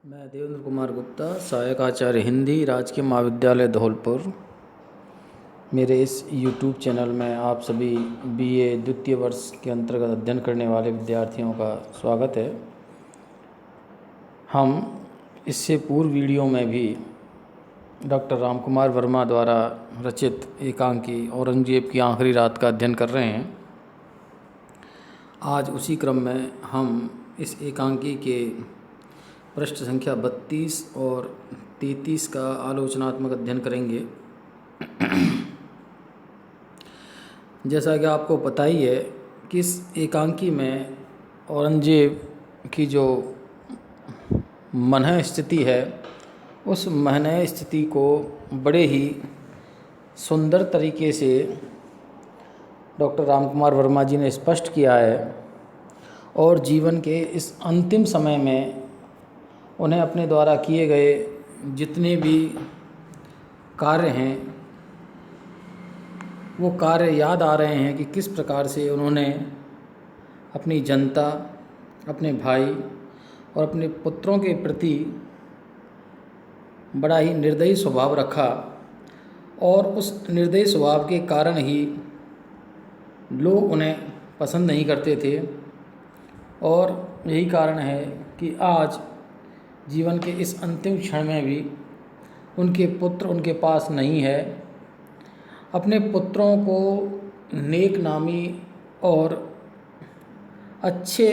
मैं देवेंद्र कुमार गुप्ता, सहायक आचार्य हिंदी, राजकीय महाविद्यालय धौलपुर। मेरे इस YouTube चैनल में आप सभी BA द्वितीय वर्ष के अंतर्गत अध्ययन करने वाले विद्यार्थियों का स्वागत है। हम इससे पूर्व वीडियो में भी डॉक्टर रामकुमार वर्मा द्वारा रचित एकांकी औरंगजेब की आखिरी रात का अध्ययन कर रहे हैं। आज उसी क्रम में हम इस एकांकी के पृष्ठ संख्या 32 और 33 का आलोचनात्मक अध्ययन करेंगे। जैसा कि आपको पता ही है कि इस एकांकी में औरंगजेब की जो मनः स्थिति है, उस मनः स्थिति को बड़े ही सुंदर तरीके से डॉक्टर रामकुमार वर्मा जी ने स्पष्ट किया है और जीवन के इस अंतिम समय में उन्हें अपने द्वारा किए गए जितने भी कार्य हैं वो कार्य याद आ रहे हैं कि किस प्रकार से उन्होंने अपनी जनता, अपने भाई और अपने पुत्रों के प्रति बड़ा ही निर्दयी स्वभाव रखा और उस निर्दयी स्वभाव के कारण ही लोग उन्हें पसंद नहीं करते थे। और यही कारण है कि आज जीवन के इस अंतिम क्षण में भी उनके पुत्र उनके पास नहीं है। अपने पुत्रों को नेक नामी और अच्छे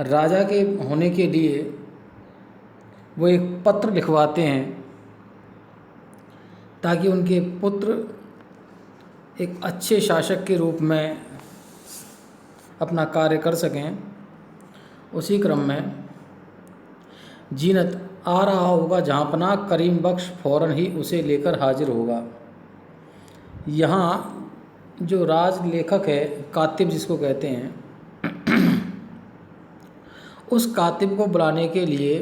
राजा के होने के लिए वो एक पत्र लिखवाते हैं ताकि उनके पुत्र एक अच्छे शासक के रूप में अपना कार्य कर सकें। उसी क्रम में जीनत आ रहा होगा जहाँपना, करीम बख्श फ़ौरन ही उसे लेकर हाजिर होगा। यहाँ जो राज लेखक है, कातिब जिसको कहते हैं, उस कातिब को बुलाने के लिए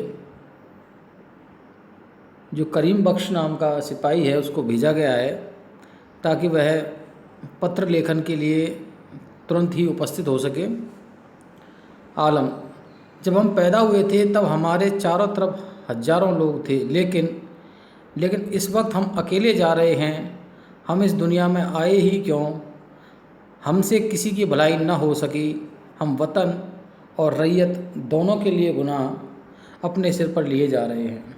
जो करीम बख्श नाम का सिपाही है उसको भेजा गया है ताकि वह पत्र लेखन के लिए तुरंत ही उपस्थित हो सके। आलम, जब हम पैदा हुए थे तब हमारे चारों तरफ हजारों लोग थे, लेकिन इस वक्त हम अकेले जा रहे हैं। हम इस दुनिया में आए ही क्यों? हमसे किसी की भलाई न हो सकी। हम वतन और रैयत दोनों के लिए गुनाह अपने सिर पर लिए जा रहे हैं।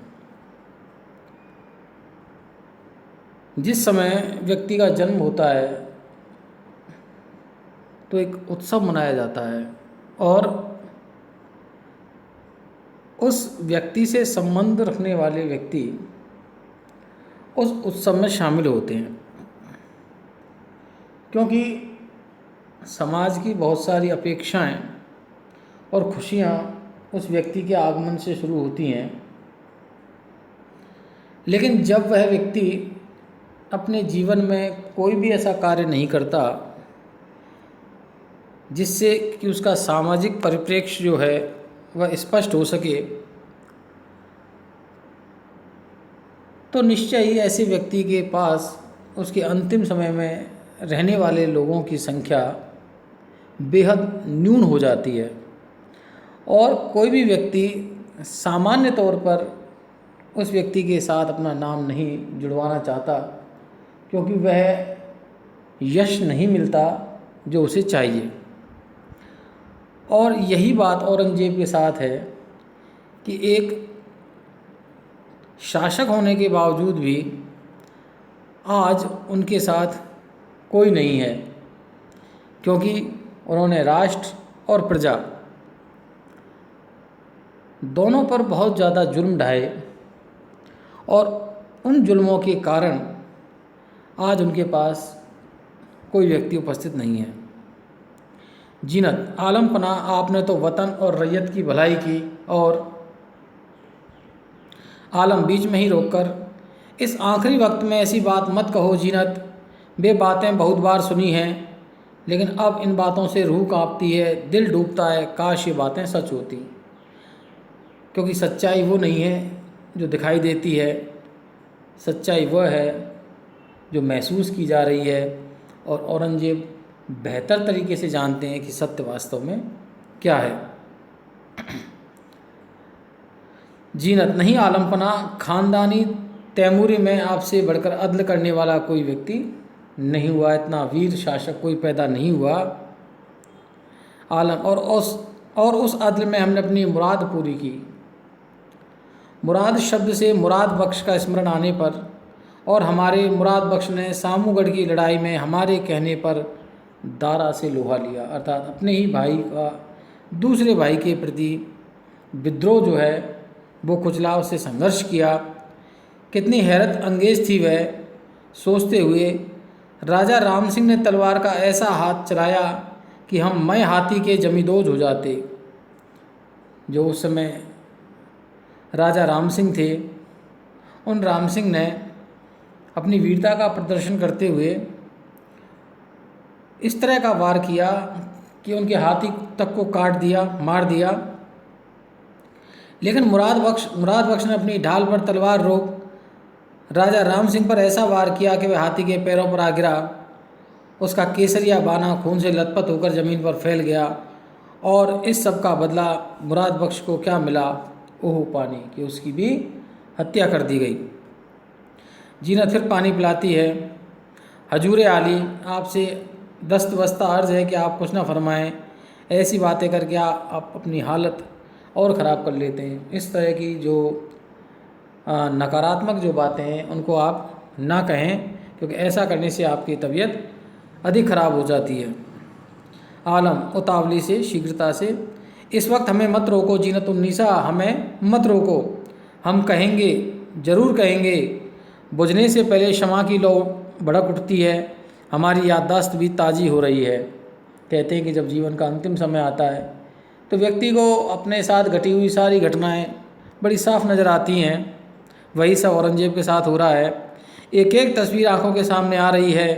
जिस समय व्यक्ति का जन्म होता है तो एक उत्सव मनाया जाता है और उस व्यक्ति से संबंध रखने वाले व्यक्ति उस उत्सव में शामिल होते हैं, क्योंकि समाज की बहुत सारी अपेक्षाएं और खुशियां उस व्यक्ति के आगमन से शुरू होती हैं। लेकिन जब वह व्यक्ति अपने जीवन में कोई भी ऐसा कार्य नहीं करता जिससे कि उसका सामाजिक परिप्रेक्ष्य जो है वह स्पष्ट हो सके, तो निश्चय ही ऐसे व्यक्ति के पास उसके अंतिम समय में रहने वाले लोगों की संख्या बेहद न्यून हो जाती है। और कोई भी व्यक्ति सामान्य तौर पर उस व्यक्ति के साथ अपना नाम नहीं जुड़वाना चाहता, क्योंकि वह यश नहीं मिलता जो उसे चाहिए। और यही बात औरंगजेब के साथ है कि एक शासक होने के बावजूद भी आज उनके साथ कोई नहीं है, क्योंकि उन्होंने राष्ट्र और प्रजा दोनों पर बहुत ज़्यादा जुल्म ढाए और उन जुल्मों के कारण आज उनके पास कोई व्यक्ति उपस्थित नहीं है। जीनत, आलम पना, आपने तो वतन और रैयत की भलाई की। और आलम बीच में ही रोककर, इस आखिरी वक्त में ऐसी बात मत कहो जीनत। वे बातें बहुत बार सुनी हैं, लेकिन अब इन बातों से रूह कांपती है, दिल डूबता है। काश ये बातें सच होती, क्योंकि सच्चाई वो नहीं है जो दिखाई देती है, सच्चाई वह है जो महसूस की जा रही है। और औरंगजेब बेहतर तरीके से जानते हैं कि सत्य वास्तव में क्या है। जीनत नहीं आलमपना, खानदानी तैमूरी में आपसे बढ़कर अदल करने वाला कोई व्यक्ति नहीं हुआ, इतना वीर शासक कोई पैदा नहीं हुआ। आलम और उस अदल में हमने अपनी मुराद पूरी की। मुराद शब्द से मुराद बख्श का स्मरण आने पर और हमारे मुराद बख्श ने सामूगढ़ की लड़ाई में हमारे कहने पर दारा से लोहा लिया, अर्थात अपने ही भाई का दूसरे भाई के प्रति विद्रोह जो है वो कुचला, उससे संघर्ष किया। कितनी हैरत अंगेज थी वह, सोचते हुए राजा राम सिंह ने तलवार का ऐसा हाथ चलाया कि हम मैं हाथी के जमींदोज हो जाते। जो उस समय राजा राम सिंह थे, उन राम सिंह ने अपनी वीरता का प्रदर्शन करते हुए इस तरह का वार किया कि उनके हाथी तक को काट दिया, मार दिया। लेकिन मुराद बख्श ने अपनी ढाल पर तलवार रोक राजा राम सिंह पर ऐसा वार किया कि वह हाथी के पैरों पर आ गिरा। उसका केसरिया बाना खून से लथपथ होकर ज़मीन पर फैल गया। और इस सब का बदला मुराद बख्श को क्या मिला? ओह पानी, कि उसकी भी हत्या कर दी गई। जीनत फिर पानी पिलाती है। हजूर आली, आपसे दस्त बस्ता अर्ज है कि आप कुछ ना फरमाएं, ऐसी बातें करके आप अपनी हालत और ख़राब कर लेते हैं। इस तरह की जो नकारात्मक जो बातें हैं उनको आप ना कहें, क्योंकि ऐसा करने से आपकी तबीयत अधिक ख़राब हो जाती है। आलम उतावली से, शीघ्रता से, इस वक्त हमें मत रोको जीनत उन्नीसा, हमें मत रोको, हम कहेंगे, ज़रूर कहेंगे। बुझने से पहले शमा की लौ भड़क उठती है, हमारी याददाश्त भी ताज़ी हो रही है। कहते हैं कि जब जीवन का अंतिम समय आता है तो व्यक्ति को अपने साथ घटी हुई सारी घटनाएं बड़ी साफ नज़र आती हैं। वही सब औरंगजेब के साथ हो रहा है। एक एक तस्वीर आंखों के सामने आ रही है।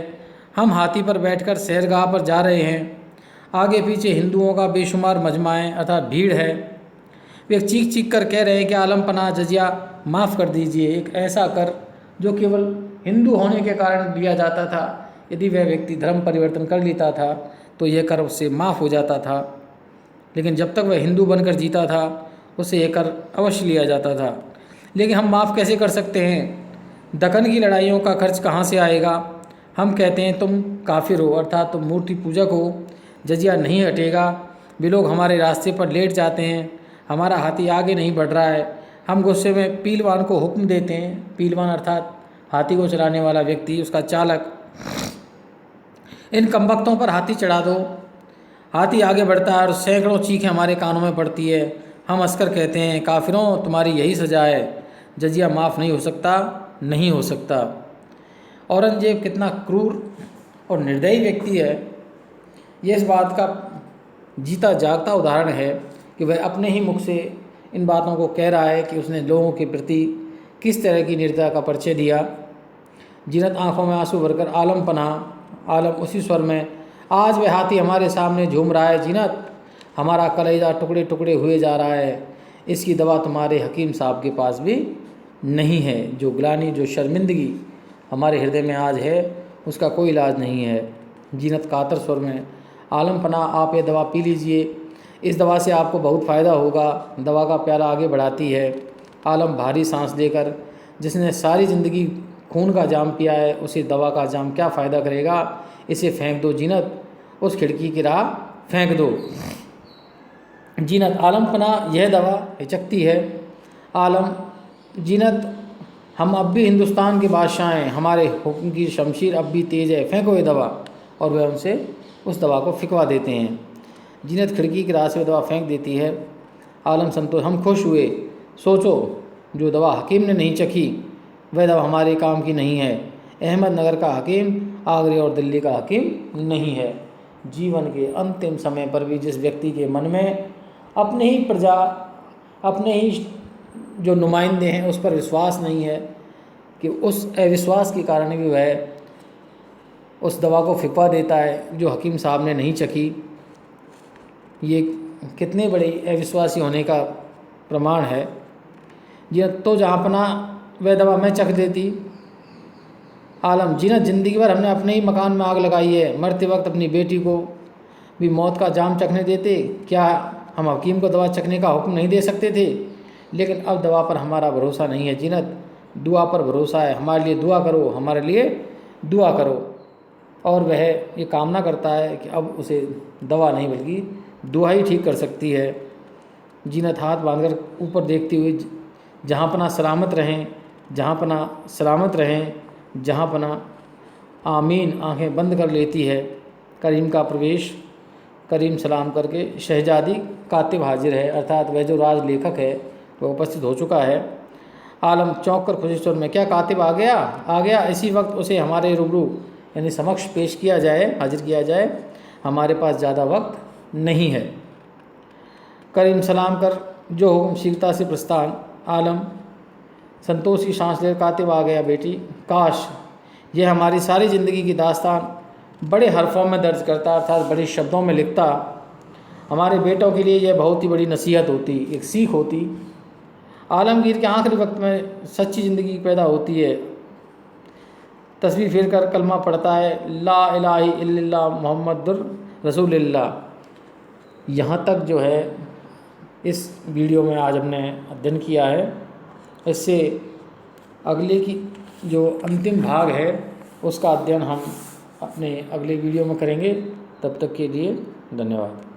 हम हाथी पर बैठकर सैरगाह पर जा रहे हैं। आगे पीछे हिंदुओं का बेशुमार मजमाएँ अर्थात भीड़ है। वे चीख चीख कर कह रहे हैं कि आलम पना जजिया माफ़ कर दीजिए, एक ऐसा कर जो केवल हिंदू होने के कारण दिया जाता था। यदि वह व्यक्ति धर्म परिवर्तन कर लेता था तो यह कर उससे माफ़ हो जाता था, लेकिन जब तक वह हिंदू बनकर जीता था उससे यह कर अवश्य लिया जाता था। लेकिन हम माफ़ कैसे कर सकते हैं? दक्कन की लड़ाइयों का खर्च कहाँ से आएगा? हम कहते हैं तुम काफिर हो, अर्थात तुम मूर्ति पूजक हो, जजिया नहीं हटेगा। वे लोग हमारे रास्ते पर लेट जाते हैं, हमारा हाथी आगे नहीं बढ़ रहा है। हम गुस्से में पीलवान को हुक्म देते हैं, पीलवान अर्थात हाथी को चलाने वाला व्यक्ति, उसका चालक, इन कमबख्तों पर हाथी चढ़ा दो। हाथी आगे बढ़ता है और सैकड़ों चीखें हमारे कानों में पड़ती है। हम हंसकर कहते हैं काफिरों तुम्हारी यही सजा है, जजिया माफ़ नहीं हो सकता, नहीं हो सकता। औरंगजेब कितना क्रूर और निर्दयी व्यक्ति है, यह इस बात का जीता जागता उदाहरण है कि वह अपने ही मुख से इन बातों को कह रहा है कि उसने लोगों के प्रति किस तरह की निर्दयता का परिचय दिया। जीनत आंखों में आंसू भरकर आलम पनाह, आलम उसी स्वर में, आज वह हाथी हमारे सामने झूम रहा है जीनत, हमारा कलेजा टुकड़े टुकड़े हुए जा रहा है। इसकी दवा तुम्हारे हकीम साहब के पास भी नहीं है। जो ग्लानि, जो शर्मिंदगी हमारे हृदय में आज है, उसका कोई इलाज नहीं है। जीनत कातर स्वर में, आलम पनाह आप ये दवा पी लीजिए, इस दवा से आपको बहुत फ़ायदा होगा। दवा का प्याला आगे बढ़ाती है। आलम भारी सांस लेकर, जिसने सारी ज़िंदगी खून का जाम पिया है, उसे दवा का जाम क्या फ़ायदा करेगा? इसे फेंक दो जीनत, उस खिड़की की राह फेंक दो। जीनत, आलम पनाह यह दवा हिचकती है। आलम, जीनत हम अब भी हिंदुस्तान के बादशाह हैं, हमारे हुक्म की शमशीर अब भी तेज़ है, फेंको ये दवा। और वह उनसे उस दवा को फिकवा देते हैं। जीनत खिड़की की राह से दवा फेंक देती है। आलम संतोष, हम खुश हुए। सोचो, जो दवा हकीम ने नहीं चखी वह दवा हमारे काम की नहीं है। अहमदनगर का हकीम आगरे और दिल्ली का हकीम नहीं है। जीवन के अंतिम समय पर भी जिस व्यक्ति के मन में अपने ही प्रजा, अपने ही जो नुमाइंदे हैं उस पर विश्वास नहीं है, कि उस अविश्वास के कारण भी वह उस दवा को फिकवा देता है जो हकीम साहब ने नहीं चखी, ये कितने बड़े अविश्वासी होने का प्रमाण है। जीनत, तो जहाँ पना वह दवा मैं चख देती। आलम, जीनत ज़िंदगी भर हमने अपने ही मकान में आग लगाई है, मरते वक्त अपनी बेटी को भी मौत का जाम चखने देते। क्या हम हकीम को दवा चखने का हुक्म नहीं दे सकते थे? लेकिन अब दवा पर हमारा भरोसा नहीं है जीनत, दुआ पर भरोसा है। हमारे लिए दुआ करो, हमारे लिए दुआ करो। और वह ये कामना करता है कि अब उसे दवा नहीं बल्कि दुआ ही ठीक कर सकती है। जीनत हाथ बांधकर ऊपर देखती हुई, जहाँ पना सलामत रहें, जहाँ पना सलामत रहें, जहाँ पना आमीन आंखें बंद कर लेती है। करीम का प्रवेश। करीम सलाम करके, शहजादी कातिब हाजिर है, अर्थात वह जो राज लेखक है वह उपस्थित हो चुका है। आलम चौंक कर खुशी स्वर में, क्या कातिब आ गया? आ गया। इसी वक्त उसे हमारे रूबरू यानी समक्ष पेश किया जाए, हाजिर किया जाए। हमारे पास ज़्यादा वक्त नहीं है। करीम सलाम कर जो हुक्म शीघ्रता से प्रस्थान। आलम संतोष की सांस ले, कातिब आ गया बेटी। काश यह हमारी सारी ज़िंदगी की दास्तान बड़े हरफों में दर्ज करता, अर्थात बड़े शब्दों में लिखता। हमारे बेटों के लिए यह बहुत ही बड़ी नसीहत होती, एक सीख होती। आलमगीर के आखिरी वक्त में सच्ची ज़िंदगी पैदा होती है। तस्बीह फेर कर कलमा पढ़ता है, ला इलाहा इल्लल्लाह मुहम्मदुर रसूलुल्लाह। यहाँ तक जो है इस वीडियो में आज हमने अध्ययन किया है। इससे अगले की जो अंतिम भाग है उसका अध्ययन हम अपने अगले वीडियो में करेंगे। तब तक के लिए धन्यवाद।